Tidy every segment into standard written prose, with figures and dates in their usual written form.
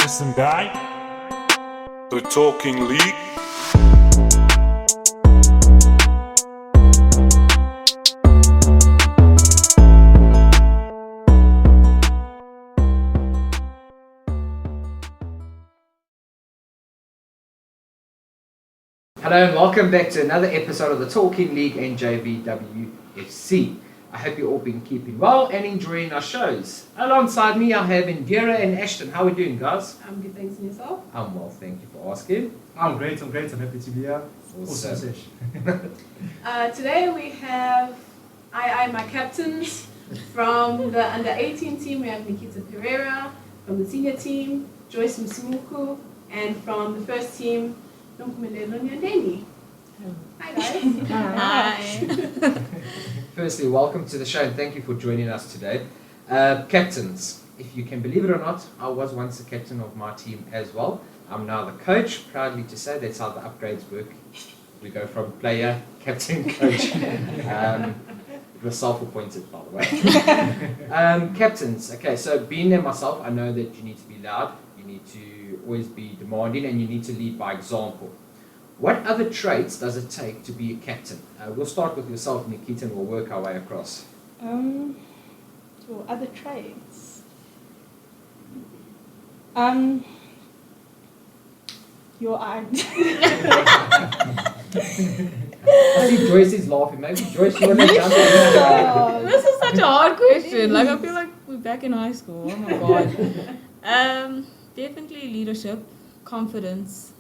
Listen, guy, the Talking League. Hello and welcome back to another episode of the Talking League and JVW FC. I hope you've all been keeping well and enjoying our shows. Alongside me I have Indira and Ashton. How are we doing, guys? I'm good, thanks, and yourself? I'm well, thank you for asking. I'm great, I'm happy to be here. Awesome. Today we have my captains. From the under 18 team we have Nikita Pereira, from the senior team Joice and Nikita, and from the first team Mpumi. Hi guys. Hi. Firstly, welcome to the show and thank you for joining us today. Captains, if you can believe it or not, I was once the captain of my team as well. I'm now the coach, proudly to say that's how the upgrades work. We go from player, captain, coach. It was self-appointed, by the way. Captains, okay, so being there myself, I know that you need to be loud, you need to always be demanding, and you need to lead by example. What other traits does it take to be a captain? We'll start with yourself, Nikita, and we'll work our way across. So other traits. Your eye. I see Joyce is laughing. Maybe Joyce, you want to jump in? This is such a hard question. Like, I feel like we're back in high school. Oh my god. Definitely leadership, confidence,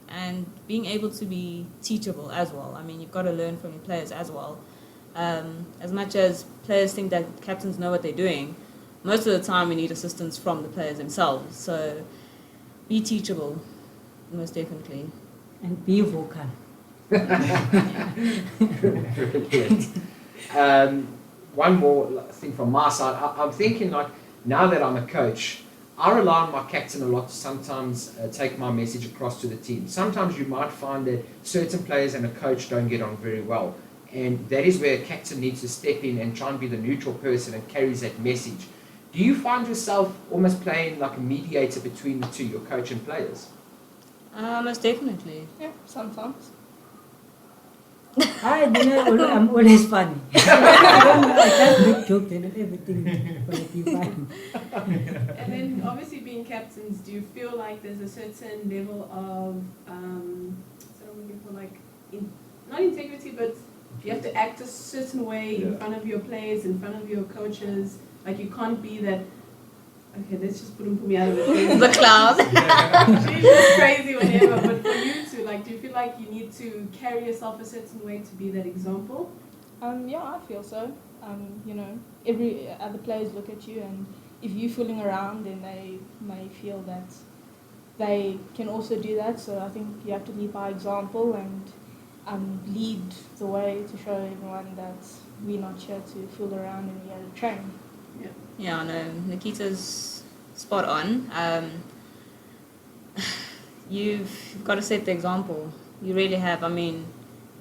and being able to be teachable as well. I mean, you've got to learn from your players as well. As much as players think that captains know what they're doing, most of the time we need assistance from the players themselves. So be teachable, most definitely. And be vocal. One more thing from my side. I'm thinking, like, now that I'm a coach, I rely on my captain a lot to sometimes take my message across to the team. Sometimes you might find that certain players and a coach don't get on very well, and that is where a captain needs to step in and try and be the neutral person and carries that message. Do you find yourself almost playing like a mediator between the two, your coach and players? Most definitely. Yeah, sometimes. I'm always funny. I just make jokes and everything will be fine. And then obviously being captains, do you feel like there's a certain level of not integrity, but you have to act a certain way in front of your players, in front of your coaches? Like, you can't be that. Okay, let's just put Mpumi out of it. The clown. She's just crazy whenever. But for you to, like, do you feel like you need to carry yourself a certain way to be that example? Yeah, I feel so. Every other players look at you, and if you're fooling around, then they may feel that they can also do that. So I think you have to lead by example and lead the way to show everyone that we're not here to fool around and we're here to train. Yeah, no, Nikita's spot on. You've got to set the example. You really have. I mean,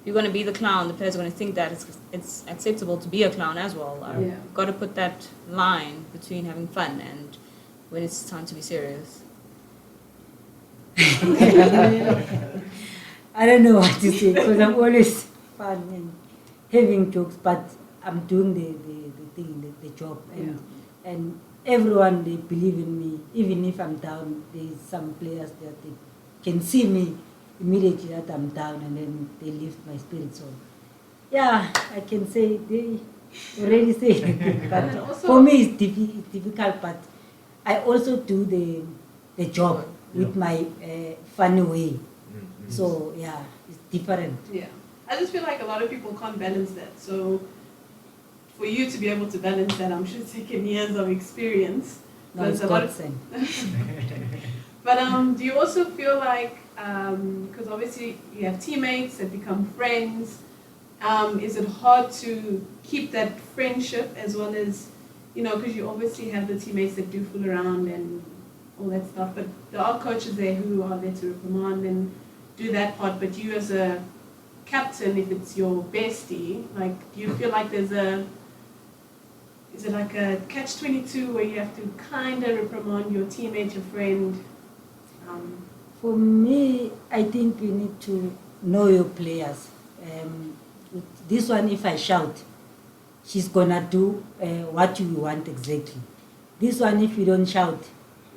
if you're going to be the clown, the players are going to think that it's acceptable to be a clown as well. You've got to put that line between having fun and when it's time to be serious. I don't know what to say because I'm always fun and having jokes, but I'm doing the thing, the job, and everyone, they believe in me. Even if I'm down, there's some players that they can see me immediately that I'm down, and then they lift my spirits. So yeah, I can say they already say anything, but for me it's difficult, but I also do the job with my funny way. Mm-hmm. So yeah, it's different. Yeah, I just feel like a lot of people can't balance that. So for you to be able to balance that, I'm sure it's taken years of experience. No, it's godsend. But do you also feel like, because obviously you have teammates that become friends, is it hard to keep that friendship as well as, because you obviously have the teammates that do fool around and all that stuff, but there are coaches there who are there to reprimand and do that part, but you as a captain, if it's your bestie, like, do you feel like there's is it like a catch-22 where you have to kind of reprimand your teammate, your friend? For me, I think you need to know your players. This one, if I shout, she's gonna do what you want exactly. This one, if you don't shout,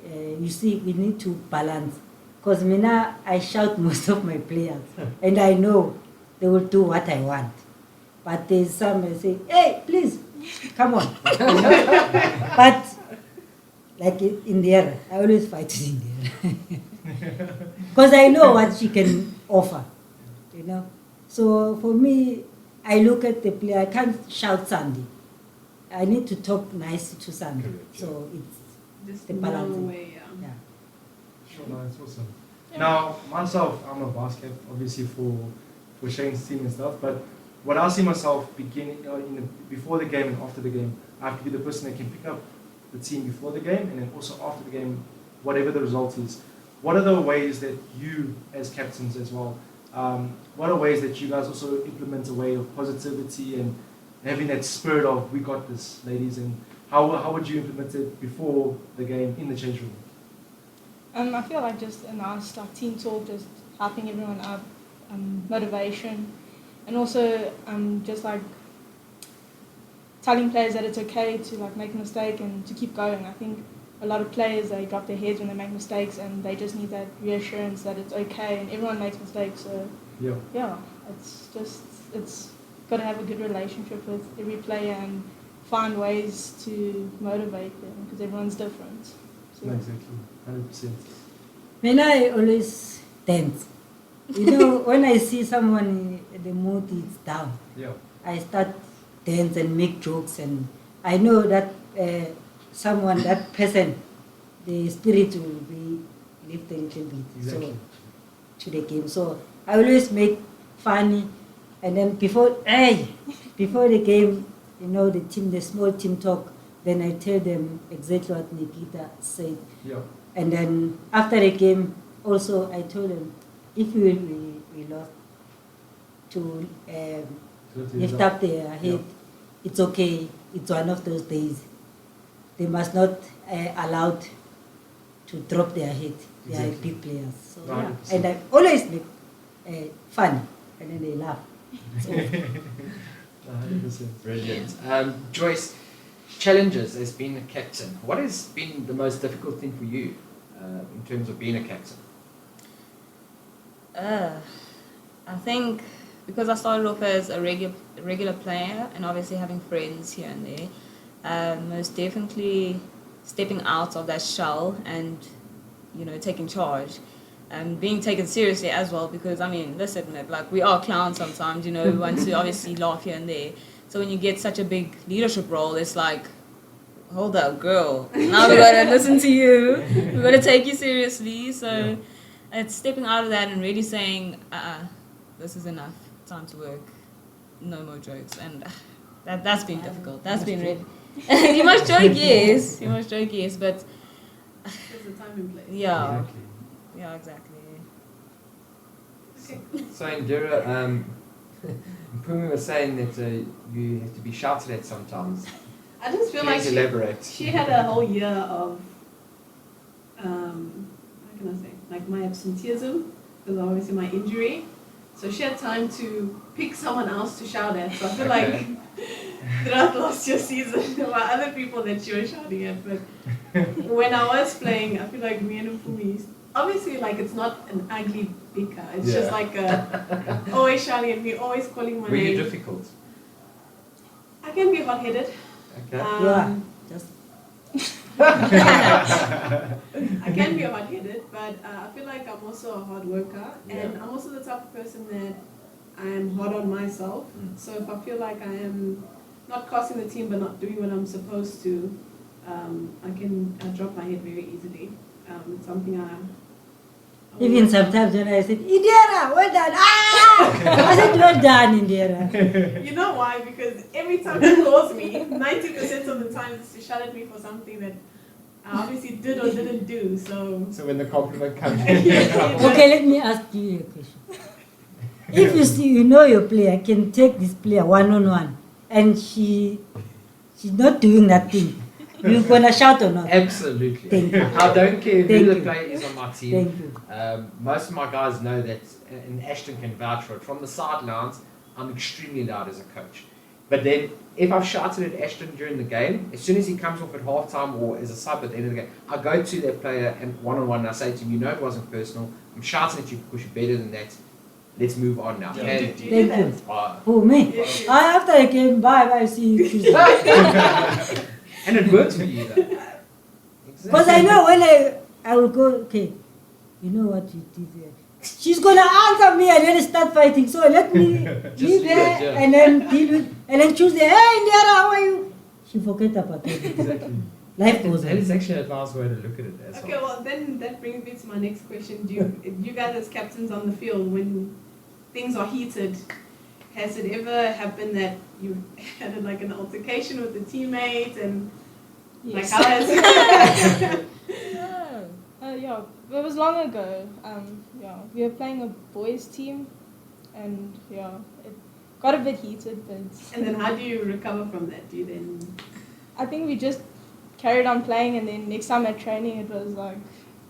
you see, we need to balance. Because Mina, I shout most of my players, and I know they will do what I want. But there's some that say, hey, please, come on. But like in the air, I always fight in the air. Because I know what she can offer, you know. So for me, I look at the player, I can't shout Sandy. I need to talk nice to Sandy. So it's Just the no balance. way, Yeah. Sure, no, that's awesome. Now, myself, I'm a basket, obviously for Shane's team and stuff, but what I see myself before the game and after the game, I have to be the person that can pick up the team before the game and then also after the game, whatever the result is. What are the ways that you, as captains as well, what are ways that you guys also implement a way of positivity and having that spirit of, we got this, ladies, and how would you implement it before the game in the change room? I feel like just a nice like team talk, just hyping everyone up, motivation, and also just like telling players that it's okay to like make a mistake and to keep going. I think a lot of players, they drop their heads when they make mistakes, and they just need that reassurance that it's okay, and everyone makes mistakes. So yeah, it's got to have a good relationship with every player and find ways to motivate them because everyone's different. So, No, exactly, 100%. When I always dance, you know, when I see someone the mood is down, Yeah. I start dance and make jokes, and I know that that person, the spirit will be lifted a little bit. Exactly. So to the game. So I always make funny, and then before the game, you know, the small team talk. Then I tell them exactly what Nikita said. Yeah. And then after the game, also I told them, if we lost, to lift up their head, it's okay. It's one of those days. They must not allowed to drop their head. They are Exactly. big players. So, 100%. and I always make fun, and then they laugh. So, 100%. Brilliant. Joyce, challenges as being a captain. What has been the most difficult thing for you in terms of being a captain? I think because I started off as a regular player and obviously having friends here and there, most definitely stepping out of that shell and, you know, taking charge and being taken seriously as well, because I mean, let's admit, like, we are clowns sometimes, you know, we want to obviously laugh here and there. So when you get such a big leadership role, it's like, hold up, girl, now we gotta listen to you, we gotta take you seriously. So it's stepping out of that and really saying, this is enough, time to work, no more jokes. And that's been difficult. That's been really. You must joke, yes. You must joke, yes. But There's a time and place. yeah, Exactly. yeah, exactly. Okay. So Indira, Mpumi was saying that you have to be shouted at sometimes. I just feel like Please elaborate. she had a whole year of, how can I say, like my absenteeism, because obviously my injury. So she had time to pick someone else to shout at. So I feel like throughout last year's season, there were other people that she was shouting at. But when I was playing, I feel like me and Mpumi, obviously, like, it's not an ugly bicker. It's just like always shouting at me, always calling my Were you name. difficult? I can be hot-headed. Okay. yeah, just I can be hot-headed, but I feel like I'm also a hard worker, and I'm also the type of person that I am hard on myself. So if I feel like I am not costing the team but not doing what I'm supposed to, I can drop my head very easily. It's something I even sometimes when I said, Indira, well done. I said, well done, Indira. You know why? Because every time she calls me, 90% of the time it's to shout at me for something that I obviously did or didn't do. So when the compliment comes Okay, let me ask you a question. If you see, you know your player can take this player one-on-one, and she she's not doing nothing. You gonna shout or not? Absolutely. Thank you. I don't care Thank who the you. player is on my team. Thank you. Most of my guys know that, and Ashton can vouch for it. From the sidelines, I'm extremely loud as a coach. But then, if I've shouted at Ashton during the game, as soon as he comes off at halftime or as a sub at the end of the game, I go to that player and one-on-one and I say to him, you know it wasn't personal. I'm shouting at you because you're better than that. Let's move on now. Do And, you do Thank that? you. Who, me? Yes, yes. After I came, bye, see you Tuesday. and it works for you though. Because I know when I will go, okay, you know what you did there. She's gonna answer me and then start fighting. So let me be leave there it, yeah. and then deal with, and then Tuesday, hey Indiana, how are you? She forget about it. Exactly. Life goes That on. is actually a nice way to look at it as Okay, well. well then that brings me to my next question. Do you guys as captains on the field, when things are heated, has it ever happened that you had like an altercation with a teammate and like Yes. how has Yeah, it was long ago. Yeah, we were playing a boys' team, and yeah, it got a bit heated, but and then how do you recover from that? Do you then I think we just carried on playing, and then next time at training, it was like,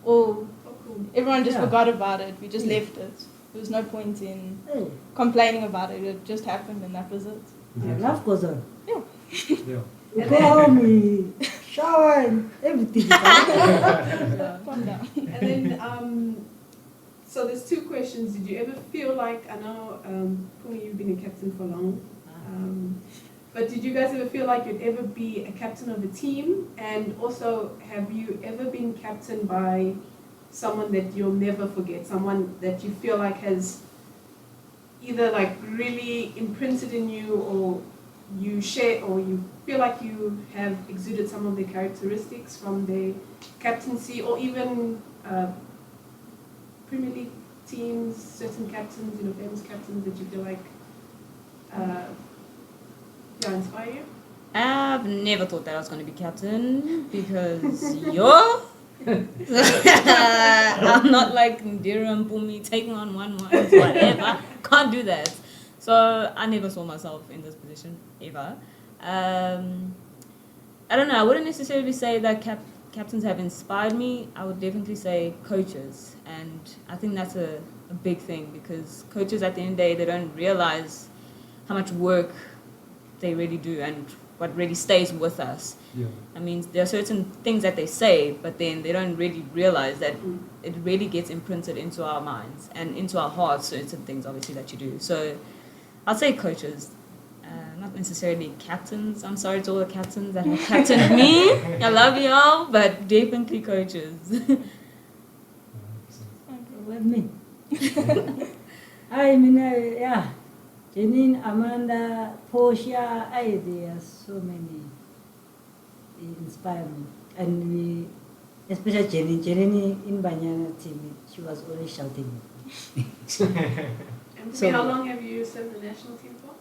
oh, cool. everyone just Yeah. forgot about it. We just Yeah. left it. There was no point in Hey, complaining about it. It just happened, and that was it. life goes on. Yeah. We go home, we shower and everything. Yeah, calm down. And then so there's two questions. Did you ever feel like, I know Mpumi, you've been a captain for long, but did you guys ever feel like you'd ever be a captain of a team? And also, have you ever been captained by someone that you'll never forget, someone that you feel like has either like really imprinted in you, or you share, or you feel like you have exuded some of their characteristics from their captaincy, or even Premier League teams, certain captains, famous captains that you feel like inspire you? I've never thought that I was going to be captain because you're. I'm not like Ndira and Mpumi taking on 1-1s, whatever. Can't do that. So I never saw myself in this position ever. I don't know. I wouldn't necessarily say that captains have inspired me. I would definitely say coaches, and I think that's a big thing because coaches at the end of the day, they don't realize how much work they really do and what really stays with us. Yeah. I mean, there are certain things that they say, but then they don't really realize that it really gets imprinted into our minds and into our hearts, certain things obviously that you do. So I'd say coaches, not necessarily captains. I'm sorry to all the captains that have captained me. I love y'all, but definitely coaches. 100%. With me. I mean, yeah. Janine, Amanda, Portia, there are so many. They inspire me. And we, especially Janine in Banyana team, she was always shouting. And So- how long have you served the national team for?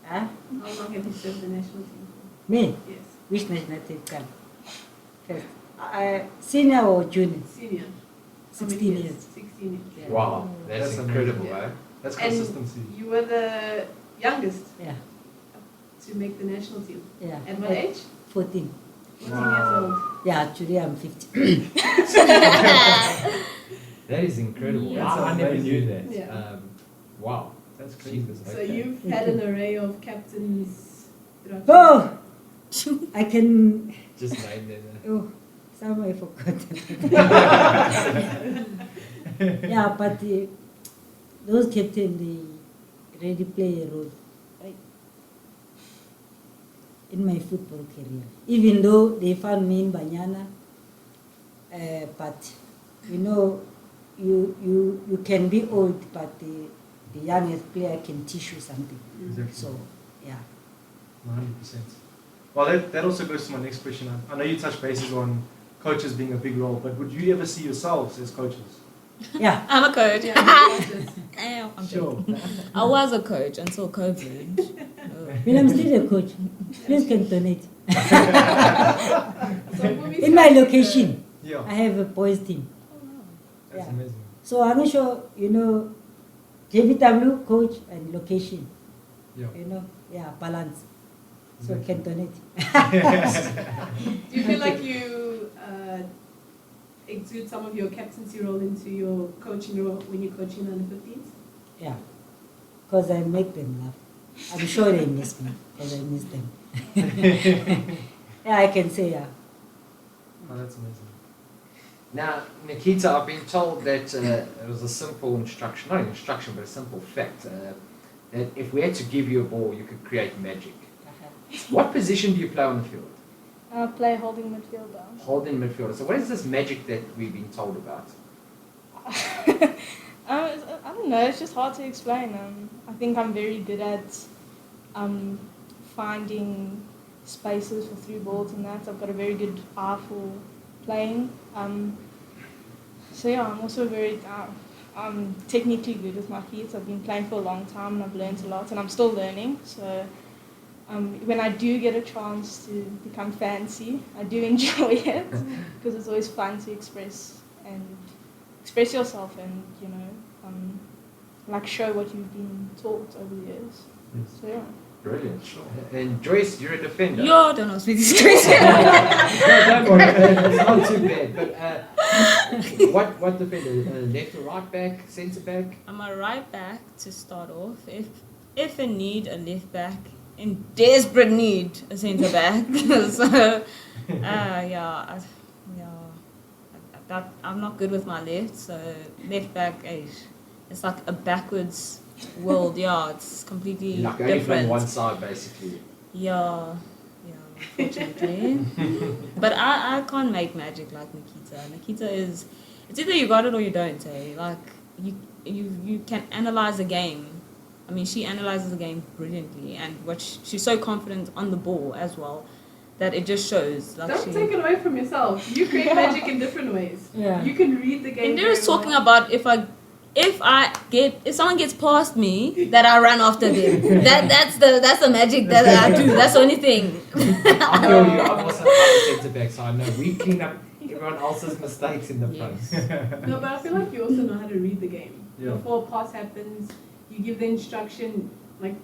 Huh? How long have you served the national team for? Me? Yes, Which national team come? First. Senior or junior? senior. How many 16 years. 16 years. Yeah. Wow, that's That's incredible, amazing. eh? That's And consistency. you were the youngest Yeah, to make the national team. yeah. At what age? 14. 14 years old. Yeah, actually I'm 50. That is incredible. Yeah. I never knew that. Yeah. Wow. That's crazy. Jesus, So okay. you've had an array of captains throughout. Oh! I can. Just name them. Oh, some I forgot. Yeah, but those captains, they really play a role, right? In my football career. Even though they found me in Banyana, but you can be old, but the youngest player can teach you something. Exactly. So, yeah. 100%. Well, that also goes to my next question. I know you touched bases on coaches being a big role, but would you ever see yourselves as coaches? Yeah. I'm a coach. Yeah, I'm Sure. joking. I was a coach until COVID. When I'm still a coach, please can donate. So Mpumi In my started location, Yeah. I have a boys team. That's Yeah. amazing. So I'm not sure, JVW coach and location, Yeah. balance. so I can donate. Do you feel like you exude some of your captaincy role into your coaching role when you're coaching under 15s? Yeah, because I make them laugh. I'm sure they miss me because I miss them. Yeah, I can say yeah. Oh, that's amazing. Now, Nikita, I've been told that it was a simple instruction, not an instruction, but a simple fact, that if we had to give you a ball, you could create magic. What position do you play on the field? I play holding midfielder. Holding midfielder. So what is this magic that we've been told about? I don't know, it's just hard to explain. I think I'm very good at finding spaces for through balls and that. I've got a very good eye for playing. So yeah, I'm also very I'm technically good with my feet. I've been playing for a long time and I've learned a lot and I'm still learning. So when I do get a chance to become fancy, I do enjoy it because it's always fun to express yourself and like show what you've been taught over the years. Yes. So yeah. Brilliant. And Joyce, you're a defender. Yo, don't ask me this question. No, don't worry, it's not too bad. But what defender? Left or right back? Centre back? I'm a right back to start off. If in need, a left back. In desperate need, a centre back. So, I'm not good with my left. So left back, it's like a backwards world. Yeah, it's completely Like only different. from one side, basically. Yeah, unfortunately. But I can't make magic like Nikita. Nikita is, it's either you got it or you don't, eh? Like, you can analyze a game. I mean, she analyzes the game brilliantly, and she's so confident on the ball as well that it just shows. Like, Don't take it away from yourself. You create magic in different ways. Yeah. You can read the game. And there is very talking well. about if someone gets past me, that I run after them. That's the magic that I do. That's the only thing. I feel you. I'm also a centre back, so I know we clean up everyone else's mistakes in the front. No, but I feel like you also know how to read the game. Yeah. Before a pass happens, you give the instruction, like...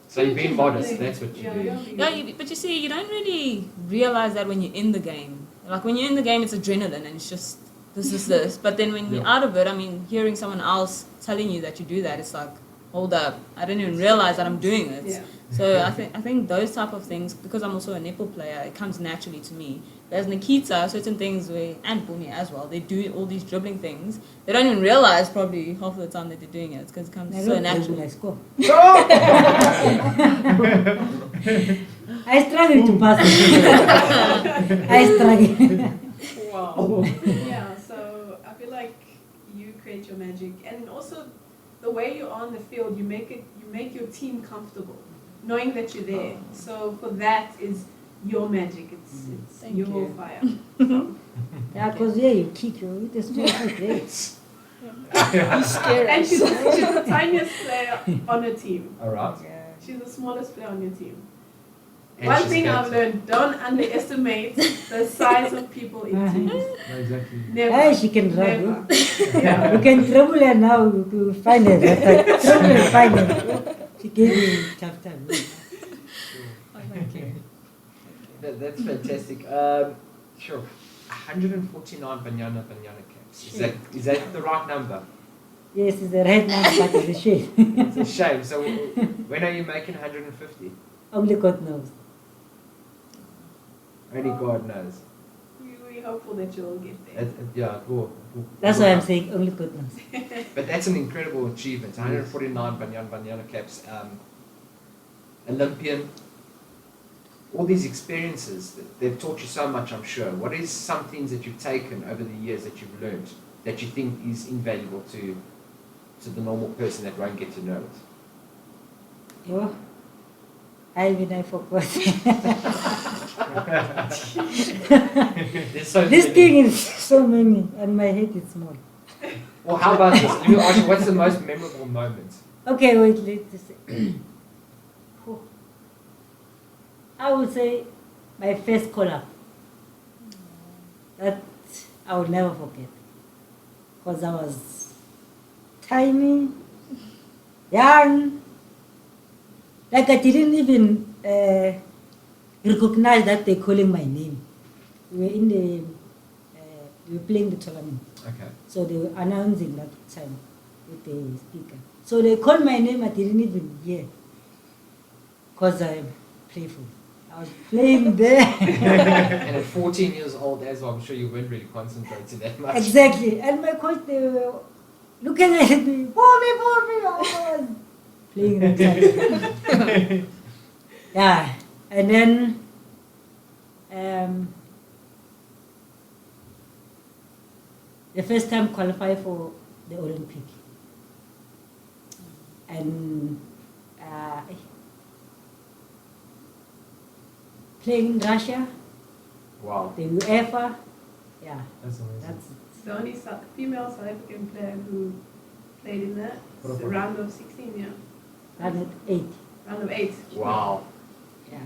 So you're being modest, that's what you do. Yeah, but you see, you don't really realize that when you're in the game. Like, when you're in the game, it's adrenaline, and it's just this. But then when you're out of it, I mean, hearing someone else telling you that you do that, it's like, hold up, I didn't even realize that I'm doing it. Yeah. So I think those type of things, because I'm also a netball player, it comes naturally to me. Whereas Nikita, certain things and Mpumi as well, they do all these dribbling things. They don't even realize probably half of the time that they're doing it because it comes so naturally. I score. I struggle to pass. I struggle. Wow. Yeah, so I feel like you create your magic, and also the way you're on the field, you make your team comfortable, knowing that you're there. So for that is your magic. It's Thank your you. fire. So. Yeah, because you kick you with the small foot, You scare And us. she's the tiniest player on her team. Alright. She's the smallest player on your team. And One she's thing I've captain. learned: don't underestimate the size of people in teams. No, exactly. Never. Hey, she can run. Never. You can trouble her now to find her. Trouble her, find her. She gave you tough time. Thank you. That's fantastic. Sure. 149 banana caps. Is that the right number? Yes, it's the right number, but it's a shame. It's a shame. So when are you making 150? Only God knows. Only God knows. We're hopeful that you'll get there. Yeah, cool. That's why I'm saying only God knows. But that's an incredible achievement. 149 banana caps. Olympian. All these experiences, they've taught you so much, I'm sure. What is some things that you've taken over the years that you've learned that you think is invaluable to the normal person that won't get to know it? Oh, I forgot. There's so This many. thing is so many, and my head is small. Well, how about this? Let me ask you, what's the most memorable moment? Okay, wait, let's say. I would say my first call-up. That I will never forget. Because I was tiny, young. Like I didn't even recognized that they're calling my name. We were playing the tournament. Okay. So they were announcing that time with the speaker. So they called my name, I didn't even hear. Because I'm playful. I was playing there. And at 14 years old as well, I'm sure you weren't really concentrating that much. Exactly. And my coach, they were looking at me, pull me. I was playing that time. Yeah. And then the first time qualified for the Olympic. And playing in Russia, Wow. the UEFA, yeah, That's amazing. that's The only female South African player who played in that round of 16, yeah. 108. Round of 8. Wow. Yeah.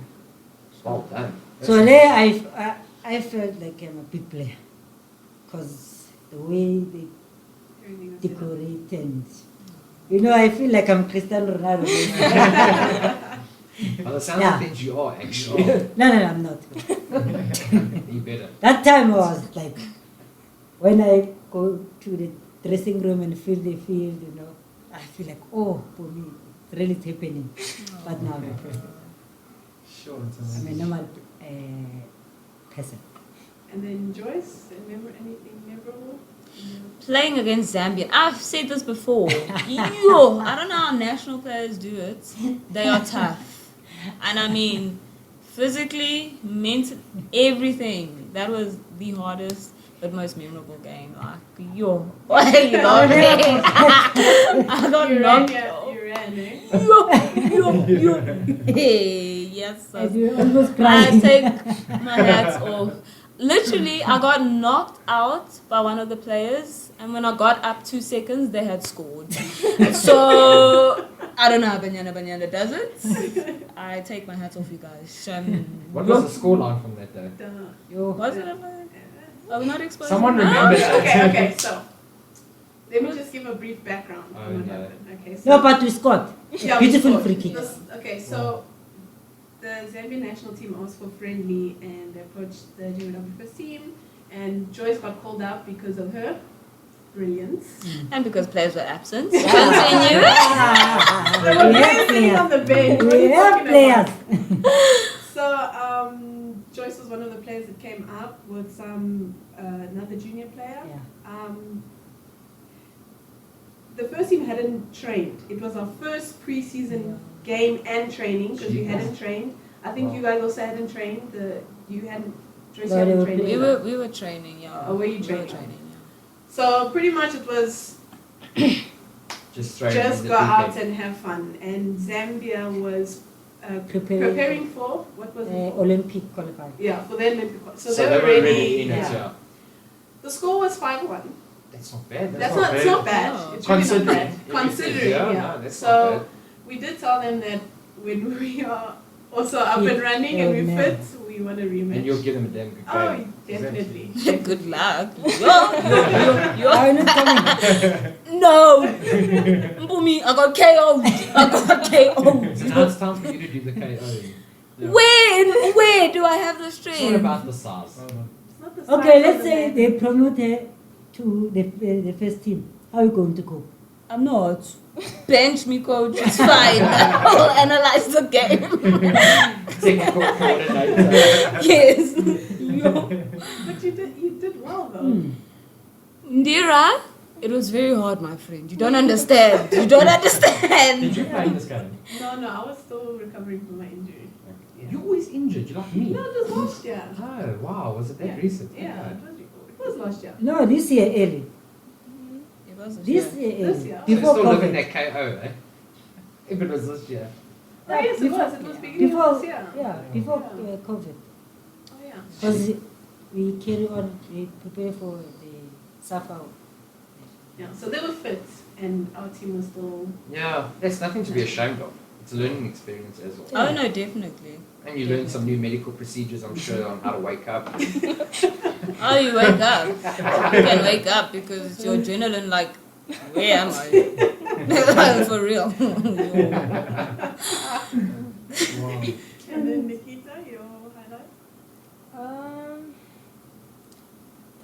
Well done. So there I felt like I'm a big player, because the way they Everything was set up. decorate and, I feel like I'm Cristiano Ronaldo. By the sounds Yeah. of things, you are actually. No, I'm not. You better. That time I was like, when I go to the dressing room and feel the field, I feel like, oh, for me, it's really happening. But now, Sure, it's I'm a amazing. normal person. And then Joyce, remember anything memorable? Playing against Zambia. I've said this before. Yo, I don't know how national players do it. They are tough. And I mean, physically, mentally, everything. That was the hardest but most memorable game. Like, yo, why are you laughing? I got knocked out. You ran, eh? Yo. Hey, yes. And you're almost I crying. take my hats off. Literally, I got knocked out by one of the players, and when I got up 2 seconds, they had scored. So, I don't know how Banyana does it. I take my hats off, you guys. What was the scoreline from that day? Yo. Was it? Are we not exposed? Someone No? remembers that. Okay, so let me just give a brief background Oh, on what no. happened. Okay, so No, but we scored. yeah, we Beautiful scored. free kick. Okay, so the Zambian national team asked for friendly, and they approached the JVW first team, and Joyce got called up because of her brilliance. And because players were absent. There Continue. were We have players sitting on the bench. What are We you have talking players. about? So Joyce was one of the players that came up with some another junior player. Yeah. The first team hadn't trained. It was our first pre-season game and training because we hadn't trained. I think you guys also hadn't trained. You hadn't. Joyce, you No, they hadn't were trained. We either. were training, yeah. Oh, were you We were training? training, yeah. So pretty much it was Just throw it just in go the deep out end. and have fun. And Zambia was Preparing. preparing for what was it? For? Olympic qualifier. Yeah, for the Olympic. So So they they were were ready. already in it, Yeah. yeah. The score was 5-1. That's not bad. That's not not. It's not bad. No. It's really not Considering bad. everything, Considering, yeah, yeah. no, that's not So we did tell them that when we are also up and running and we Yeah. fit, we want a rematch. And you'll give them a damn good Oh, game. definitely. Good luck. Yo. I'm not coming. No. Mpumi, I got KO'd. So now it's time for you to do the KO. Yeah. Where do I have the It's strength? not about the size. Oh, no. It's not the Okay, size let's of the say man. they promote her to the first team. How are you going to go? I'm not. Bench me, coach. It's fine. I'll analyze the game. Technical coordinator. Yes. Yo. But you did well though. Hmm. Ndira, it was very hard, my friend. You don't understand. You don't understand. Did you play in this game? No, I was still recovering from my injury. Yeah. You're always injured. You're like me. No, it was last year. Oh, wow. Was it that Yeah. recent? Yeah, Okay. it was last year. No, this year early. It was a This shame. year This early. year? So you're Before still living COVID. that KO, eh? If it was this year. Oh, yes, it was. It was beginning Before, of this year. yeah, before Yeah. COVID. Oh, yeah. Because we carry on, we prepare for the SAFA. Yeah, so they were fit, and our team was still. Yeah, that's nothing to be ashamed of. It's a learning experience as well. Oh, no, definitely. And you learn some new medical procedures, I'm sure, on how to wake up. Oh, you wake up. You can wake up because it's your adrenaline like, where am I? For real. Wow. Yeah,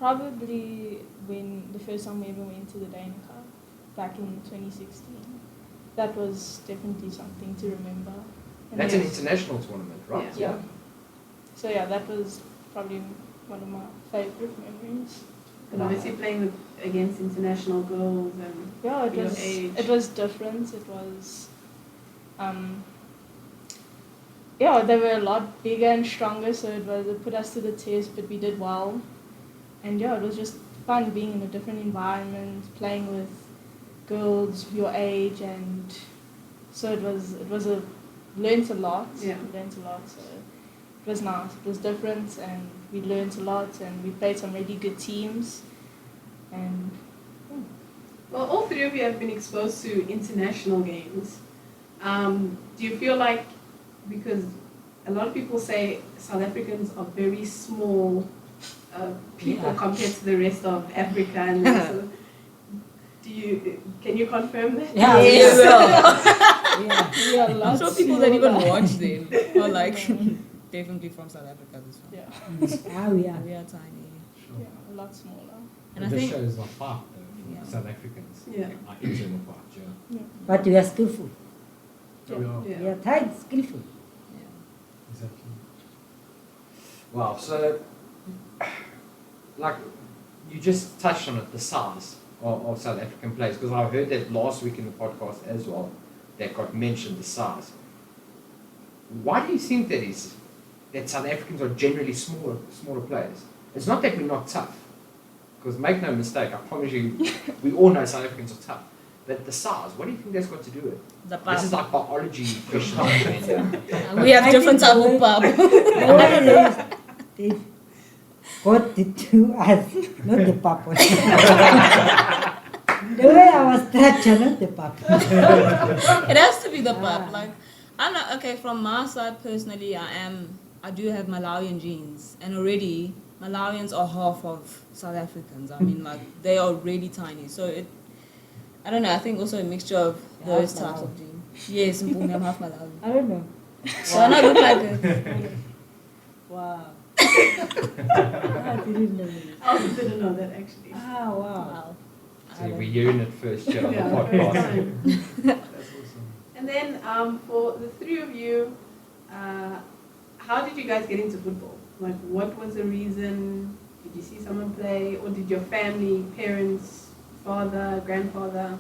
Probably when the first time we ever went to the Dana Cup back in 2016. That was definitely something to remember. And That's an yes. international tournament, right? Yeah. So yeah, that was probably one of my favorite memories. And obviously playing against international girls and Yeah, your age. it was different. It was, yeah, they were a lot bigger and stronger, so it put us to the test, but we did well. And yeah, it was just fun being in a different environment, playing with girls your age, and so it was learnt a lot. Yeah. We learnt a lot, so it was nice. It was different, and we learnt a lot, and we played some really good teams, and Well, all three of you have been exposed to international games. Do you feel like, because a lot of people say South Africans are very small people Yeah. compared to the rest of Africa, and so can you confirm that? Yeah, Yes. yeah. we are I'm lots sure people that even smaller. watch them are like definitely from South Africa. This one. Yeah, Ah, we are. We are tiny, yeah, a lot smaller. and I This think shows are far Yeah. South Africans. Yeah. Our internal part, yeah. Yeah. But we are skillful. So we are. We are tight, skillful. Exactly. Wow. So, like, you just touched on it, the size of South African players, because I heard that last week in the podcast as well. That got mentioned, the size. Why do you think that is? That South Africans are generally smaller players. It's not that we're not tough, because make no mistake, I promise you, we all know South Africans are tough. But the size, what do you think that's got to do with? the This is like biology question. we have I different think type the of way- pub. The way they got it to us, not the purple. The way I was structured, not the purple. It has to be the pub. Ah. Like, I'm not okay. From my side personally, I do have Malawian genes, and already Malawians are half of South Africans. I mean, like they are really tiny. So I don't know. I think also a mixture of those Half types Malawi. of genes. Yes, Mpumi, I'm half Malawi. I don't know. So I not look like it. Wow. I didn't know it. I also didn't know that actually. Ah, wow. Wow. So we're hearing it first here on the Yeah, first podcast. time. That's awesome. And then for the three of you, how did you guys get into football? Like, what was the reason? Did you see someone play, or did your family, parents, father, grandfather,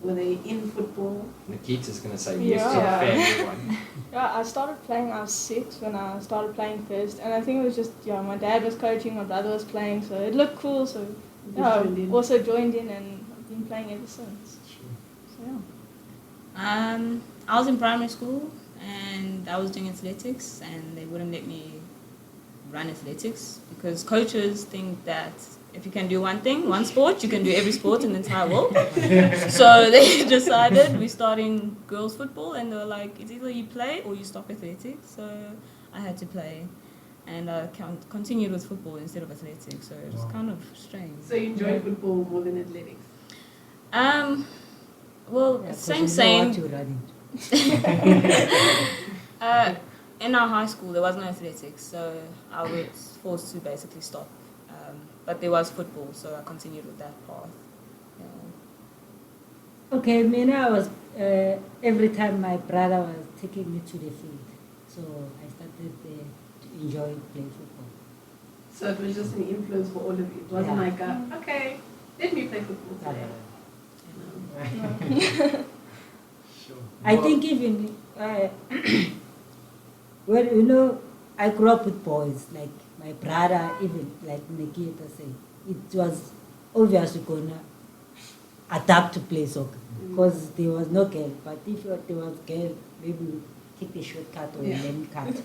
were they in football? Nikita's going to say yes to Yeah. the family one. Yeah, I started playing, I was 6 when I started playing first, and I think it was just, yeah, my dad was coaching, my brother was playing, so it looked cool, so You yeah, joined in? also joined in, and I've been playing ever since. Sure. So yeah. I was in primary school and I was doing athletics, and they wouldn't let me run athletics because coaches think that if you can do one thing, one sport, you can do every sport in the entire world. So they decided we're starting girls football, and they were like, it's either you play or you stop athletics. So I had to play, and I continued with football instead of athletics. So it was Wow. kind of strange. So you enjoyed football more than athletics? Well, Yeah, 'cause same, you know same. what you're running. In our high school, there was no athletics, so I was forced to basically stop. But there was football, so I continued with that path. Yeah. Okay, me now was every time my brother was taking me to the field, so I started to enjoy playing football. So it was just an influence for all of you. It wasn't Yeah. like, okay, let me play football today. Sure. I think even well, you know, I grew up with boys like my brother, even like Nikita said, it was obvious you're gonna adapt to play soccer because there was no girl. But if there was girl, maybe we take the shortcut or Yeah. lane cut.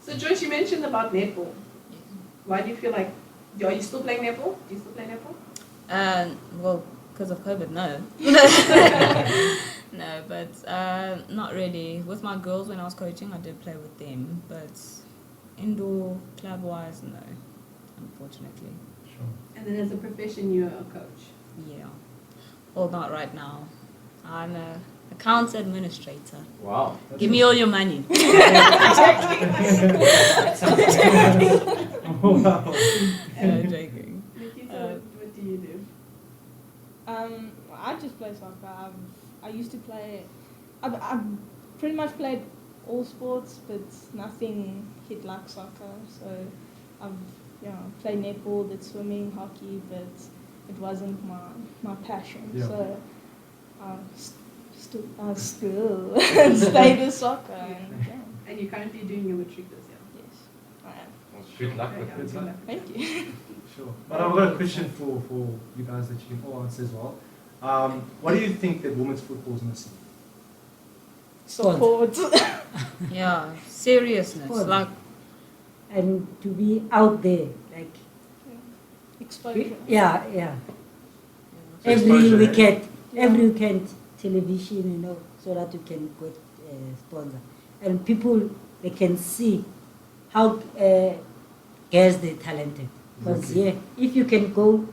So Joice, you mentioned about netball. Why do you feel like, are you still playing netball? Do you still play netball? Well, because of COVID, no. No, but not really. With my girls, when I was coaching, I did play with them, but indoor, club-wise, no, unfortunately. Sure. And then as a profession, you're a coach. Yeah. Well, not right now. I'm a accounts administrator. Wow. Give me all your money. Oh, wow. Joking. joking. Nikita, what do you do? I just play soccer. I used to play. I've pretty much played all sports, but nothing hit like soccer. So I've played netball, did swimming, hockey, but it wasn't my passion. Yeah. So I still stayed with soccer. And, And you're currently doing your matric this year. yes, I am. Well, good luck with Yeah, it. good luck. Thank you. Sure. But I've got a question for you guys that you can all answer as well. What do you think that women's football is missing? Support. Yeah, seriousness. Sport. Like, And to be out there, like, Exposure. yeah. So Every exposure, eh? weekend, Yeah. every weekend, television, so that you can get sponsor. And people, they can see how girls they're talented. Because if you can go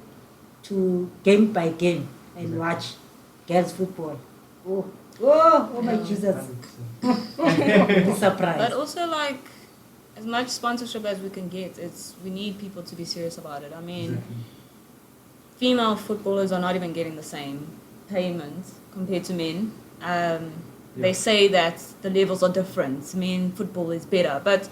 to game by game and watch girls football, oh my Yeah. Jesus, 100%. be surprised. but also like, as much sponsorship as we can get, we need people to be serious about it. I mean, Exactly. female footballers are not even getting the same payment compared to men. They say that the levels are different. Men football is better, but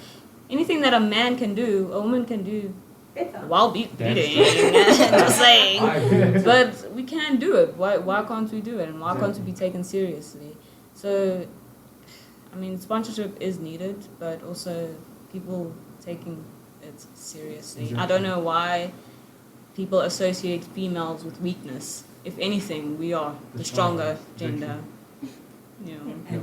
anything that a man can do, a woman can do Better. while beating. Just saying. I agree. But we can do it. Why can't we do it? And why can't we be taken seriously? So, I mean, sponsorship is needed, but also people taking it seriously. I don't know why people associate females with weakness. If anything, we are the stronger gender. You know. And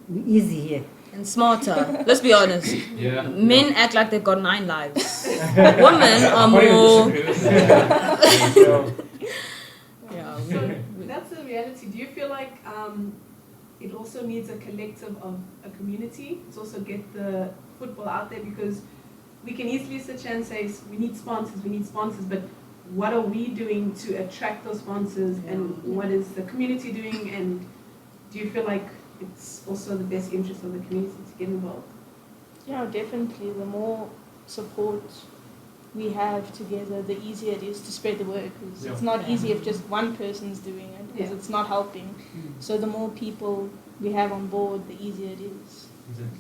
we easy here. And smarter. Let's be honest. Yeah. Men act like they've got 9 lives. Women are I wouldn't more. disagree with that. Yeah, So that's the reality. Do you feel like it also needs a collective of a community to also get the football out there? Because we can easily sit here and say we need sponsors, but what are we doing to attract those sponsors, and what is the community doing, and do you feel like it's also the best interest of the community to get involved? Yeah, definitely. The more support we have together, the easier it is to spread the word. 'Cause it's not easy if just one person's doing it, because it's not helping. So the more people we have on board, the easier it is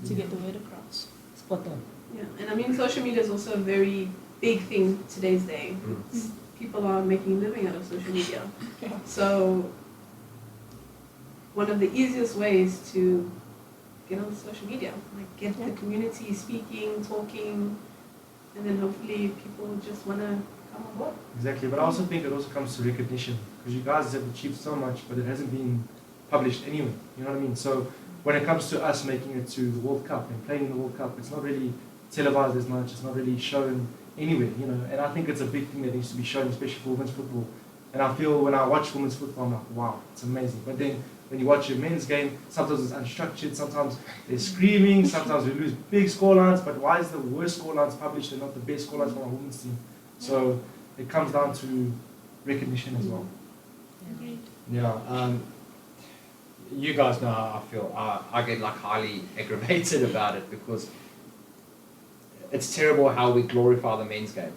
to get the word across. Spot on. Yeah, and I mean social media is also a very big thing today's day. People are making a living out of social media. Yeah. So one of the easiest ways to get on social media, like get the community speaking, talking, and then hopefully people just want to come on board. Exactly, but I also think it also comes to recognition, because you guys have achieved so much, but it hasn't been published anyway. You know what I mean? So when it comes to us making it to the World Cup and playing in the World Cup, it's not really televised as much. It's not really shown anywhere, And I think it's a big thing that needs to be shown, especially for women's football. And I feel when I watch women's football, I'm like, wow, it's amazing. But then when you watch a men's game, sometimes it's unstructured, sometimes they're screaming, sometimes we lose big scorelines, but why is the worst scorelines published and not the best scorelines from our women's team? So it comes down to recognition as well. Agreed. Yeah, you guys know how I feel. I get like highly aggravated about it because it's terrible how we glorify the men's game.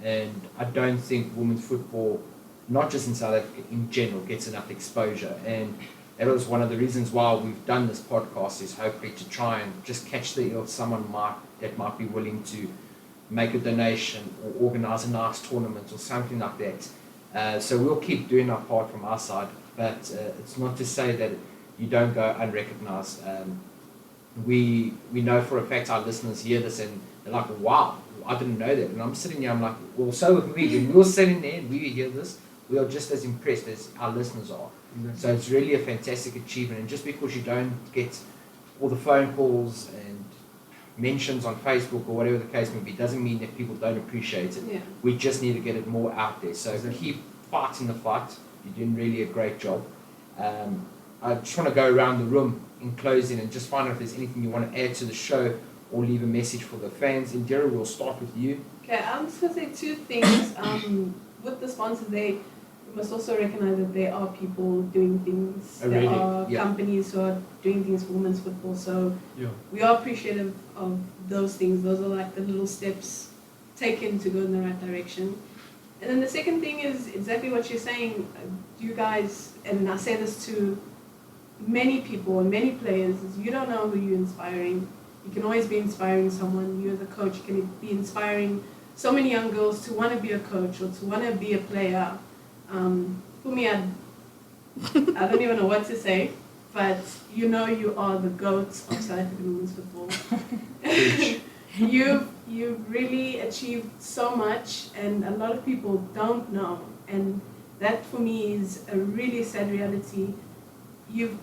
And I don't think women's football, not just in South Africa, in general, gets enough exposure. And that was one of the reasons why we've done this podcast, is hopefully to try and just catch the ear of someone that might be willing to make a donation or organise a nice tournament or something like that. So we'll keep doing our part from our side, but it's not to say that you don't go unrecognised. We know for a fact our listeners hear this and they're like, wow, I didn't know that. And I'm sitting here, I'm like, well, so with me. When we're sitting there and we hear this, we are just as impressed as our listeners are. Exactly. So it's really a fantastic achievement. And just because you don't get all the phone calls and mentions on Facebook or whatever the case may be, doesn't mean that people don't appreciate it. Yeah. We just need to get it more out there. So Exactly. keep fighting the fight. You're doing really a great job. I just want to go around the room in closing and just find out if there's anything you want to add to the show or leave a message for the fans. Indira, we'll start with you. Okay, I'm just going to say two things. With the sponsors, we must also recognize that there are people doing things. Already, There are yeah. companies who are doing things for women's football. So Yeah. we are appreciative of those things. Those are like the little steps taken to go in the right direction. And then the second thing is exactly what you're saying. You guys, and I say this to many people and many players, is you don't know who you're inspiring. You can always be inspiring someone. You as a coach can be inspiring so many young girls to want to be a coach or to want to be a player. For me, I don't even know what to say, but you know you are the GOAT of South African women's football. You've really achieved so much, and a lot of people don't know. And that for me is a really sad reality. You've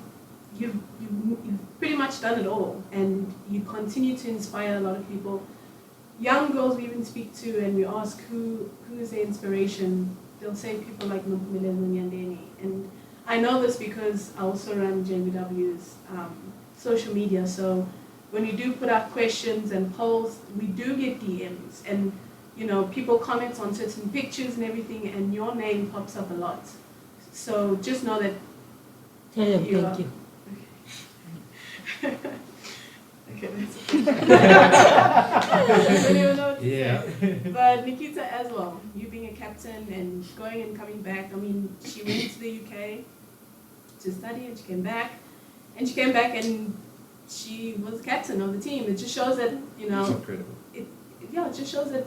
pretty much done it all, and you continue to inspire a lot of people. Young girls we even speak to, and we ask who is their inspiration. They'll say people like Mpumi and Yandeni. And I know this because I also run JVW's social media. So when we do put out questions and polls, we do get DMs, and you know, people comment on certain pictures and everything, and your name pops up a lot. So just know that. Tell them you thank are- you. Okay, I don't even know what to Yeah. say. But Nikita as well, you being a captain and going and coming back. I mean, she went to the UK to study, and she came back. And she came back and she was captain of the team. It just shows that, you It's know, incredible. it just shows that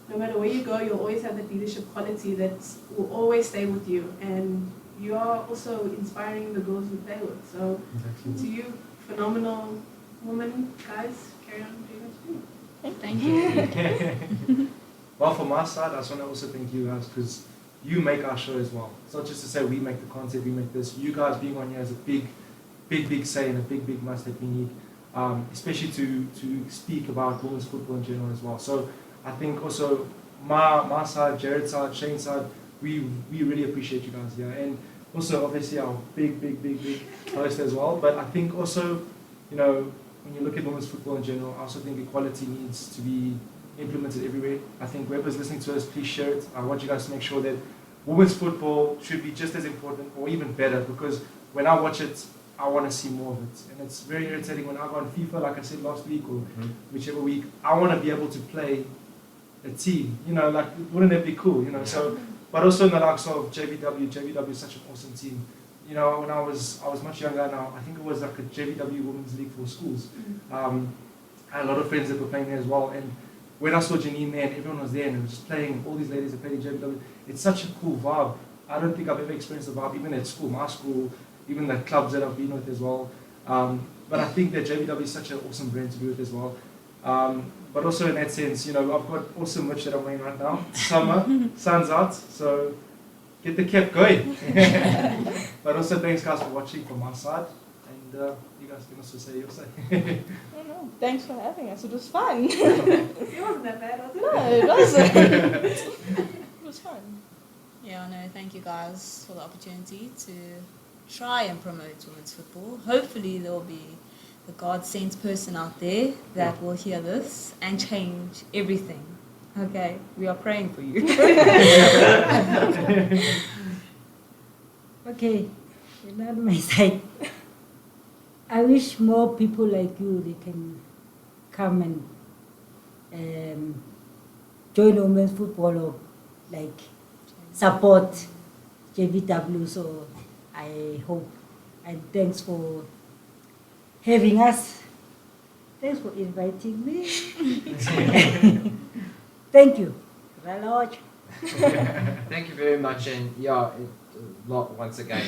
no matter where you go, you'll always have that leadership quality that will always stay with you. And you are also inspiring the girls you play with. So to you, phenomenal woman, guys, carry on doing what you do. Thank you. Well, from my side, I just want to also thank you guys because you make our show as well. It's not just to say we make the content, we make this. You guys being on here is a big say and a big must that we need, especially to speak about women's football in general as well. So I think also my side, Jared's side, Shane's side, we really appreciate you guys here. And also obviously our big host as well. But I think also, you know, when you look at women's football in general, I also think equality needs to be implemented everywhere. I think whoever's listening to us, please share it. I want you guys to make sure that women's football should be just as important or even better, because when I watch it, I want to see more of it. And it's very irritating when I go on FIFA, like I said last week or whichever week, I want to be able to play a team. You know, like, wouldn't that be cool? You know, so, but also in the likes of JVW is such an awesome team. You know, when I was much younger now, I think it was like a JVW Women's League for schools. I had a lot of friends that were playing there as well. And when I saw Janine there and everyone was there and it was just playing, all these ladies that played in JVW, it's such a cool vibe. I don't think I've ever experienced the vibe, even at school, my school, even the clubs that I've been with as well. But I think that JVW is such an awesome brand to be with as well. But also in that sense, you know, I've got awesome merch that I'm wearing right now. Summer, sun's out, so get the cap going. But also thanks guys for watching from my side. And you guys can also say your say. I don't know. Thanks for having us. It was fun. It wasn't that bad, was it? No, it wasn't. It was fun. Yeah, no, thank you guys for the opportunity to try and promote women's football. Hopefully there will be the God-sent person out there that will hear this and change everything. Okay, we are praying for you. Okay, on my side, I wish more people like you, they can come and join women's football or like support JVW. So I hope, and thanks for having us. Thanks for inviting me. Thank you. Raloj. Thank you very much, and yeah, once again,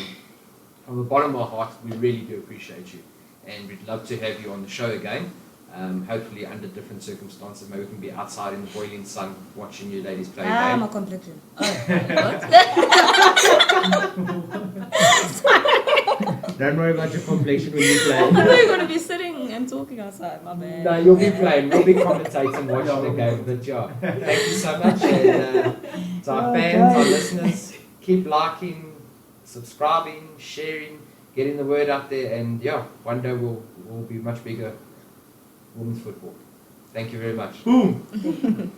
from the bottom of our heart, we really do appreciate you, and we'd love to have you on the show again. Hopefully under different circumstances, maybe we can be outside in the boiling sun watching you ladies play a game. My complexion. Don't worry about your complexion when you play. I thought you were going to be sitting and talking outside, my bad. No, you'll be playing. We'll be commentating and watching the game. But yeah, thank you so much. And to our fans, our listeners, keep liking, subscribing, sharing, getting the word out there. And yeah, one day we'll be much bigger women's football. Thank you very much. Boom!